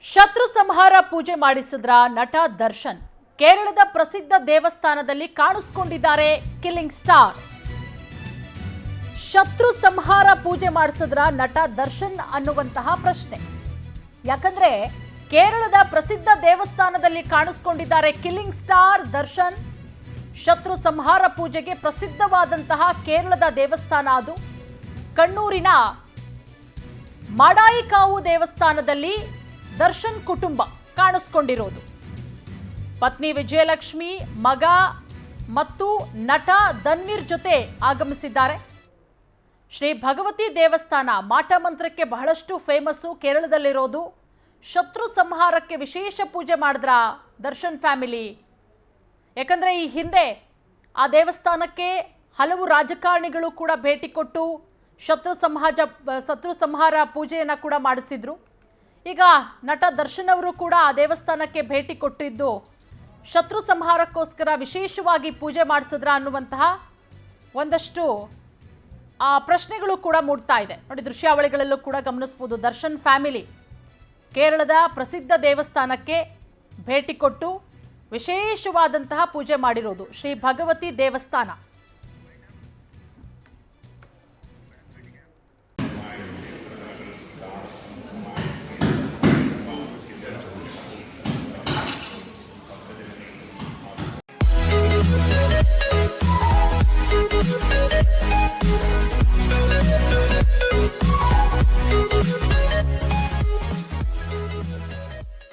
ಶತ್ರು ಸಂಹಾರ ಪೂಜೆ ಮಾಡಿಸಿದ್ರ ನಟ ದರ್ಶನ್ ಕೇರಳದ ಪ್ರಸಿದ್ಧ ದೇವಸ್ಥಾನದಲ್ಲಿ ಕಾಣಿಸಿಕೊಂಡಿದ್ದಾರೆ ಕಿಲ್ಲಿಂಗ್ ಸ್ಟಾರ್. ಶತ್ರು ಸಂಹಾರ ಪೂಜೆ ಮಾಡಿಸಿದ್ರ ನಟ ದರ್ಶನ್ ಅನ್ನುವಂತಹ ಪ್ರಶ್ನೆ. ಯಾಕಂದ್ರೆ ಕೇರಳದ ಪ್ರಸಿದ್ಧ ದೇವಸ್ಥಾನದಲ್ಲಿ ಕಾಣಿಸಿಕೊಂಡಿದ್ದಾರೆ ಕಿಲ್ಲಿಂಗ್ ಸ್ಟಾರ್ ದರ್ಶನ್. ಶತ್ರು ಸಂಹಾರ ಪೂಜೆಗೆ ಪ್ರಸಿದ್ಧವಾದಂತಹ ಕೇರಳದ ದೇವಸ್ಥಾನ ಅದು ಕಣ್ಣೂರಿನ ಮಾಡಾಯಿಕಾವು ದೇವಸ್ಥಾನದಲ್ಲಿ ದರ್ಶನ್ ಕುಟುಂಬ ಕಾಣಿಸಿಕೊಂಡಿರೋದು. ಪತ್ನಿ ವಿಜಯಲಕ್ಷ್ಮಿ, ಮಗ ಮತ್ತು ನಟ ಧನ್ವೀರ್ ಜೊತೆ ಆಗಮಿಸಿದ್ದಾರೆ. ಶ್ರೀ ಭಗವತಿ ದೇವಸ್ಥಾನ ಮಾಟ ಮಂತ್ರಕ್ಕೆ ಬಹಳಷ್ಟು ಫೇಮಸ್ಸು ಕೇರಳದಲ್ಲಿರೋದು. ಶತ್ರು ಸಂಹಾರಕ್ಕೆ ವಿಶೇಷ ಪೂಜೆ ಮಾಡಿದ್ರ ದರ್ಶನ್ ಫ್ಯಾಮಿಲಿ. ಯಾಕಂದ್ರೆ ಈ ಹಿಂದೆ ಆ ದೇವಸ್ಥಾನಕ್ಕೆ ಹಲವು ರಾಜಕಾರಣಿಗಳು ಕೂಡ ಭೇಟಿ ಕೊಟ್ಟು ಶತ್ರು ಸಂಹಾರ ಪೂಜೆಯನ್ನು ಕೂಡ ಮಾಡಿಸಿದ್ರು. ಈಗ ನಟ ದರ್ಶನ್ ಅವರು ಕೂಡ ಆ ದೇವಸ್ಥಾನಕ್ಕೆ ಭೇಟಿ ಕೊಟ್ಟಿದ್ದು ಶತ್ರು ಸಂಹಾರಕ್ಕೋಸ್ಕರ ವಿಶೇಷವಾಗಿ ಪೂಜೆ ಮಾಡಿಸಿದ್ರ ಅನ್ನುವಂತಹ ಒಂದಷ್ಟು ಪ್ರಶ್ನೆಗಳು ಕೂಡ ಮೂಡ್ತಾ ಇದೆ. ನೋಡಿ, ದೃಶ್ಯಾವಳಿಗಳಲ್ಲೂ ಕೂಡ ಗಮನಿಸಬಹುದು. ದರ್ಶನ್ ಫ್ಯಾಮಿಲಿ ಕೇರಳದ ಪ್ರಸಿದ್ಧ ದೇವಸ್ಥಾನಕ್ಕೆ ಭೇಟಿ ಕೊಟ್ಟು ವಿಶೇಷವಾದಂತಹ ಪೂಜೆ ಮಾಡಿರೋದು ಶ್ರೀ ಭಗವತಿ ದೇವಸ್ಥಾನ.